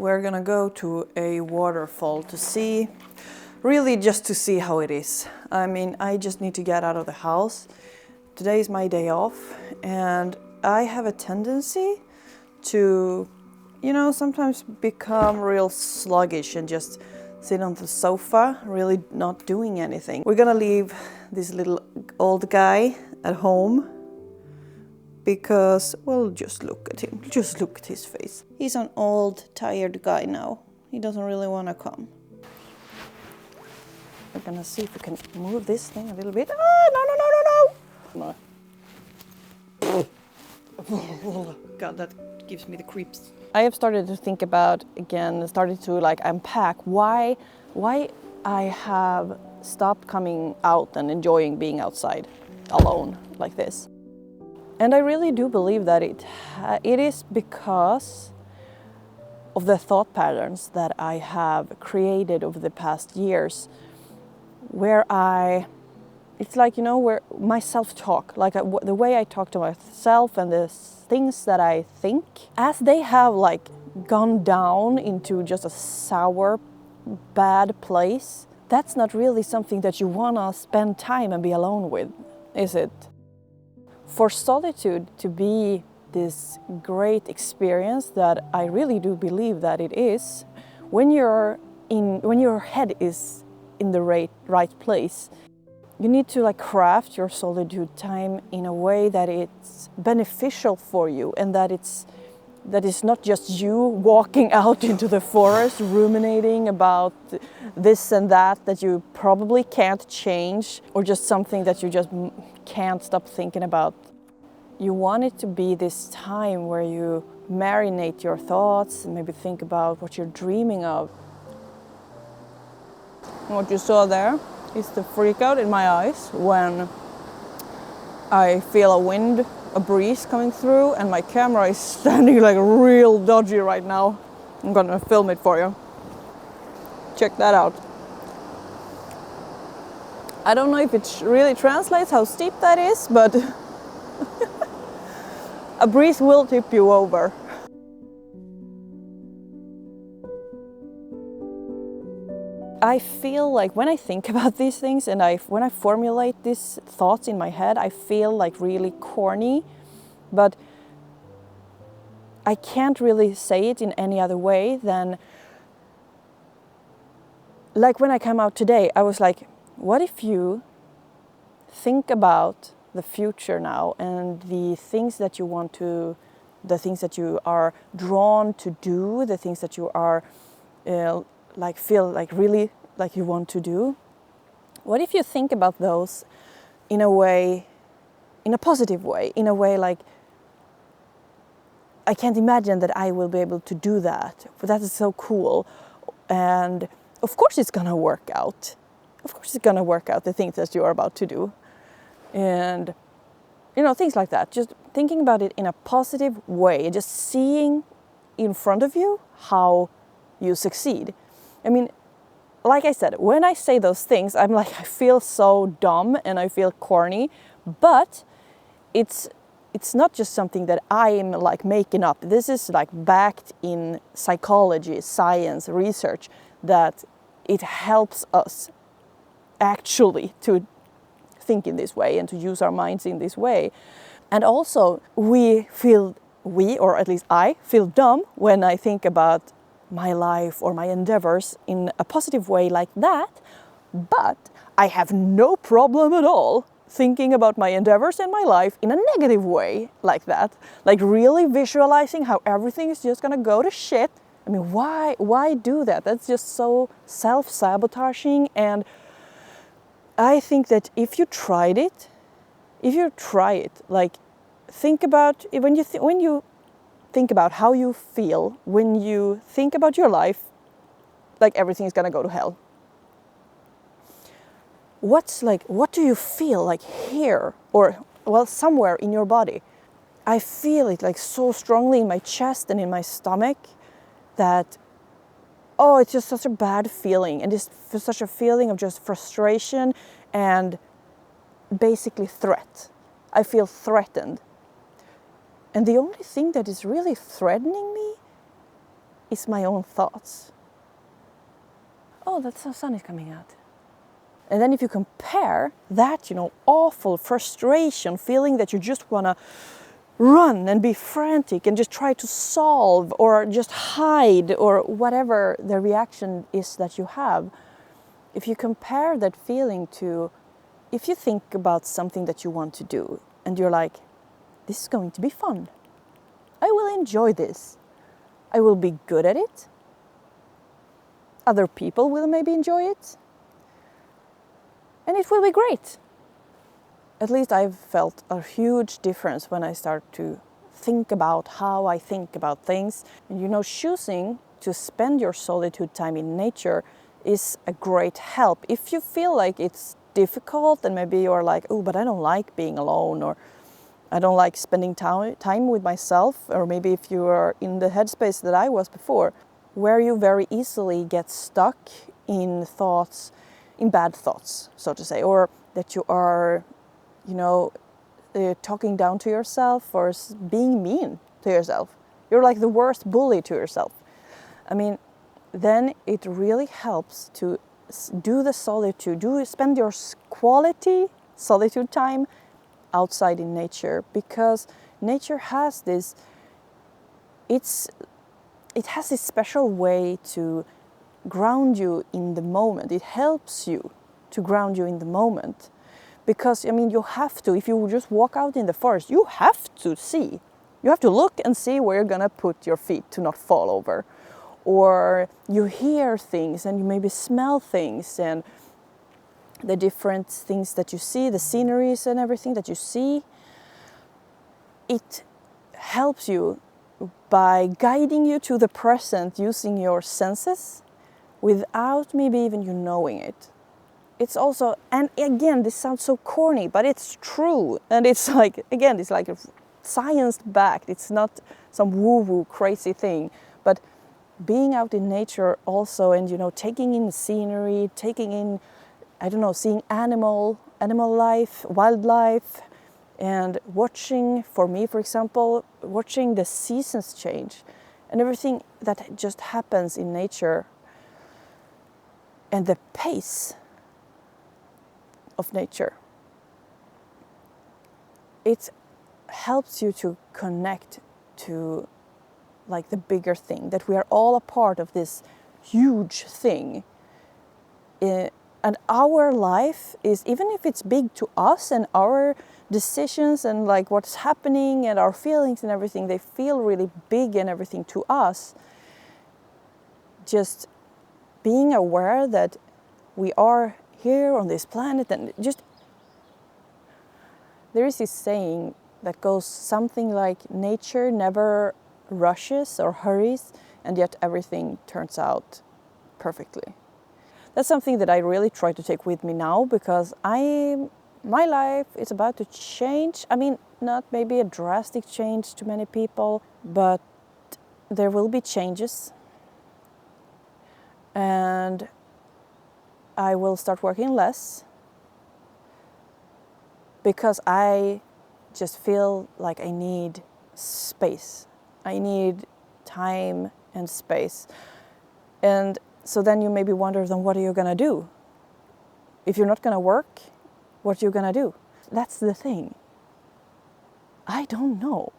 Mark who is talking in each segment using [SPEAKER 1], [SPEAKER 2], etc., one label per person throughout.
[SPEAKER 1] We're gonna go to a waterfall to see, really just to see how it is. I mean, I just need to get out of the house. Today is my day off, and I have a tendency to, sometimes become real sluggish and just sit on the sofa, really not doing anything. We're gonna leave this little old guy at home because, well, just look at him. Just look at his face. He's an old, tired guy now. He doesn't really want to come. We're gonna see if we can move this thing a little bit. No. God, that gives me the creeps. I have started to think about, again, started to unpack why I have stopped coming out and enjoying being outside alone like this. And I really do believe that it is because of the thought patterns that I have created over the past years, where it's like, where my self-talk, the way I talk to myself and the things that I think, as they have gone down into just a sour, bad place, that's not really something that you want to spend time and be alone with, is it? For solitude to be this great experience that I really do believe that it is, when your head is in the right place, you need to craft your solitude time in a way that it's beneficial for you, and that is not just you walking out into the forest ruminating about this and that you probably can't change, or just something that you just can't stop thinking about. You want it to be this time where you marinate your thoughts and maybe think about what you're dreaming of. What you saw there is the freak out in my eyes when I feel a breeze coming through, and my camera is standing real dodgy right now. I'm gonna film it for you. Check that out. I don't know if it really translates how steep that is, but a breeze will tip you over. I feel like when I think about these things and when I formulate these thoughts in my head, I feel really corny, but I can't really say it in any other way than when I came out today, I was like, what if you think about the future now and the things that you want to, the things that you are drawn to do, the things that you are feel really like you want to do. What if you think about those in a way, in a positive way, in a way I can't imagine that I will be able to do that, but that is so cool. And of course it's gonna work out. Of course it's gonna work out, the things that you are about to do. And things like that. Just thinking about it in a positive way, just seeing in front of you how you succeed. I mean, like I said, when I say those things, I'm I feel so dumb and I feel corny, but it's not just something that I'm making up. This is backed in psychology, science, research, that it helps us actually to think in this way and to use our minds in this way. And also or at least I feel dumb when I think about my life or my endeavors in a positive way like that, but I have no problem at all thinking about my endeavors in my life in a negative way like that, really visualizing how everything is just gonna go to shit. I mean, why do that? That's just so self-sabotaging. And I think that if you try it, think about when you think about how you feel when you think about your life, everything is gonna go to hell. What do you feel here, or somewhere in your body? I feel it so strongly in my chest and in my stomach that, it's just such a bad feeling, and it's such a feeling of just frustration and basically threat. I feel threatened. And the only thing that is really threatening me is my own thoughts. Oh, that's the sun is coming out. And then if you compare that, awful frustration, feeling that you just want to run and be frantic and just try to solve or just hide or whatever the reaction is that you have. If you compare that feeling to, if you think about something that you want to do and you're like, this is going to be fun. I will enjoy this. I will be good at it. Other people will maybe enjoy it. And it will be great. At least I've felt a huge difference when I start to think about how I think about things. And choosing to spend your solitude time in nature is a great help. If you feel like it's difficult and maybe you're like, oh, but I don't like being alone, or I don't like spending time with myself, or maybe if you are in the headspace that I was before, where you very easily get stuck in thoughts, in bad thoughts, so to say, or that you are, talking down to yourself or being mean to yourself. You're like the worst bully to yourself. Then it really helps to do the solitude, spend your quality solitude time outside in nature, because nature has this, it has this special way to ground you in the moment. It helps you to ground you in the moment. Because, you have to, if you just walk out in the forest, you have to see. You have to look and see where you're going to put your feet to not fall over. Or you hear things and you maybe smell things, and the different things that you see, the sceneries and everything that you see. It helps you by guiding you to the present using your senses without maybe even you knowing it. It's also, and again, this sounds so corny, but it's true. And it's like, again, it's like science-backed. It's not some woo-woo crazy thing. But being out in nature also, and taking in scenery, taking in, seeing animal life, wildlife, and watching, for me, for example, watching the seasons change and everything that just happens in nature, and the pace of nature. It helps you to connect to like the bigger thing, that we are all a part of this huge thing. And our life is, even if it's big to us and our decisions and like what's happening and our feelings and everything, they feel really big and everything to us. Just being aware that we are here on this planet, and just there is this saying that goes something like, nature never rushes or hurries, and yet everything turns out perfectly. That's something that I really try to take with me now, because my life is about to change. Not maybe a drastic change to many people, but there will be changes. And I will start working less, because I just feel like I need space. I need time and space. And so then you maybe wonder, then what are you gonna do? If you're not gonna work, what are you gonna do? That's the thing. I don't know.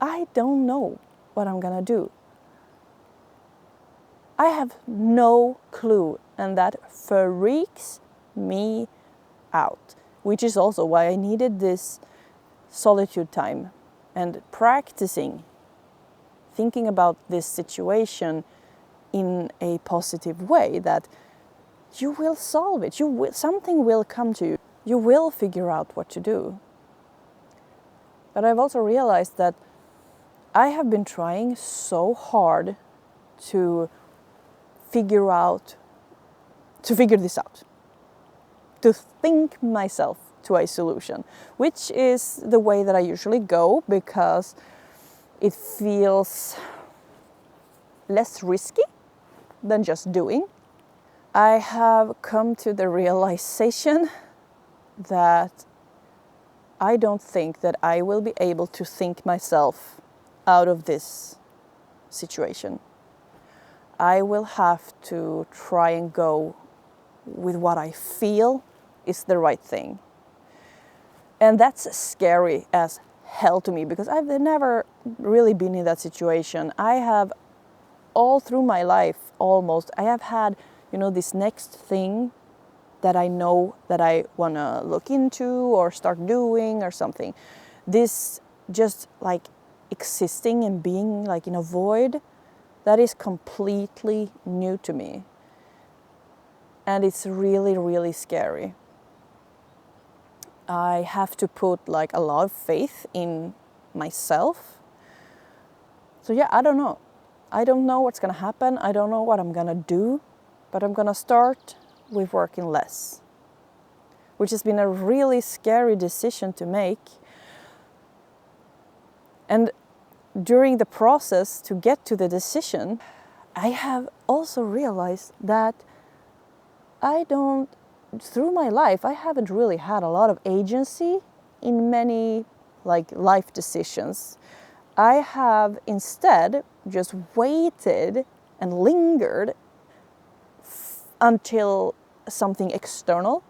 [SPEAKER 1] I don't know what I'm gonna do. I have no clue, and that freaks me out, which is also why I needed this solitude time and practicing thinking about this situation in a positive way, that you will solve it. Something will come to you. You will figure out what to do. But I've also realized that I have been trying so hard to figure this out, to think myself to a solution, which is the way that I usually go, because it feels less risky than just doing. I have come to the realization that I don't think that I will be able to think myself out of this situation. I will have to try and go with what I feel is the right thing. And that's scary as hell to me, because I've never really been in that situation. I have, all through my life almost, I have had, this next thing that I know that I want to look into or start doing or something. This just like existing and being like in a void, that is completely new to me. And it's really, really scary. I have to put like a lot of faith in myself. So yeah, I don't know. I don't know what's gonna happen. I don't know what I'm gonna do, but I'm gonna start with working less, which has been a really scary decision to make. And during the process to get to the decision, I have also realized that through my life, I haven't really had a lot of agency in many like life decisions. I have instead just waited and lingered until something external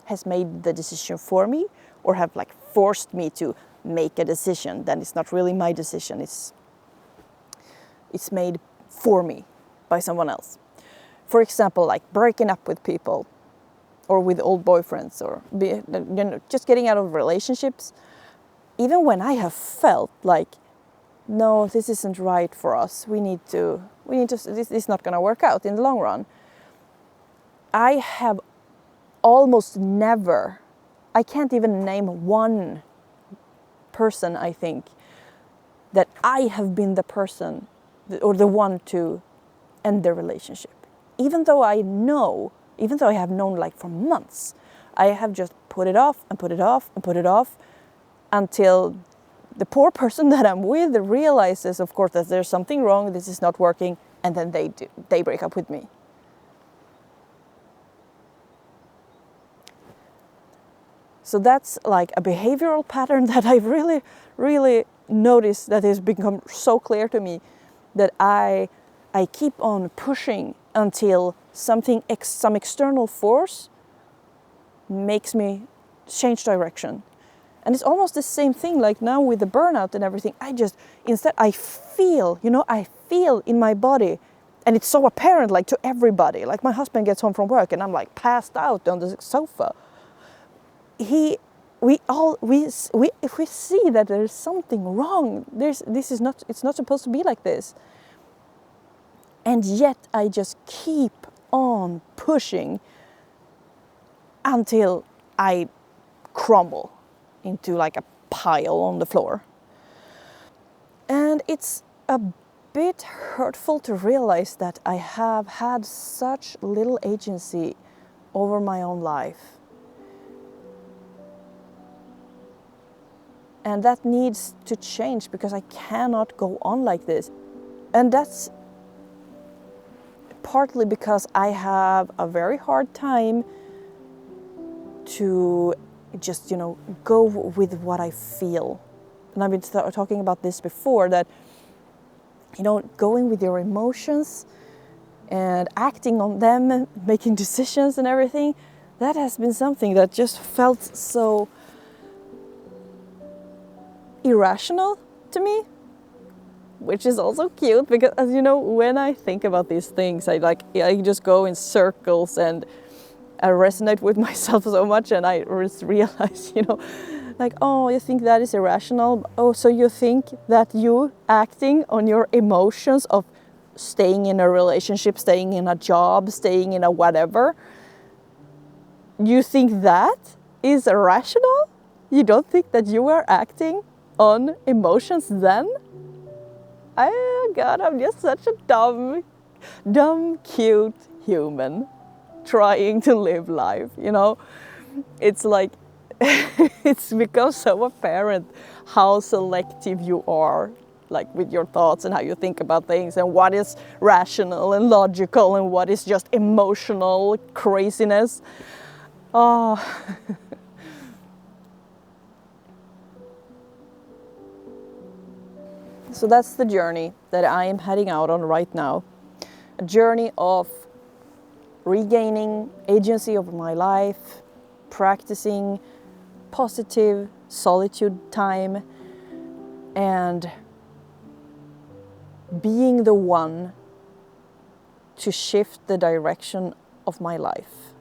[SPEAKER 1] has made the decision for me, or have like forced me to make a decision. Then it's not really my decision, it's made for me by someone else. For example, like breaking up with people, or with old boyfriends, or just getting out of relationships. Even when I have felt like, no, this isn't right for us, this is not going to work out in the long run. I have almost never, I can't even name one person, I think, that I have been the person or the one to end the relationship. Even though I have known like for months, I have just put it off and put it off and put it off until the poor person that I'm with realizes, of course, that there's something wrong, this is not working, and then they break up with me. So that's like a behavioral pattern that I've really, really noticed, that has become so clear to me, that I keep on pushing until some external force makes me change direction. And it's almost the same thing like now with the burnout and everything. I feel in my body, and it's so apparent like to everybody. Like my husband gets home from work and I'm like passed out on the sofa. If we see that there's something wrong, it's not supposed to be like this. And yet I just keep on pushing until I crumble into like a pile on the floor. And it's a bit hurtful to realize that I have had such little agency over my own life. And that needs to change, because I cannot go on like this. And that's partly because I have a very hard time to just, go with what I feel. And I've been talking about this before, that, going with your emotions and acting on them, making decisions and everything, that has been something that just felt so irrational to me, which is also cute, because as you know, when I think about these things, I just go in circles, and I resonate with myself so much, and I just realize, like, oh, you think that is irrational? Oh, so you think that you acting on your emotions of staying in a relationship, staying in a job, staying in a whatever, you think that is irrational? You don't think that you are acting on emotions then? Oh God, I'm just such a dumb, cute human trying to live life, It's like, it's become so apparent how selective you are, like with your thoughts and how you think about things, and what is rational and logical and what is just emotional craziness. Oh. So that's the journey that I am heading out on right now. a journey of regaining agency of my life, practicing positive solitude time, and being the one to shift the direction of my life.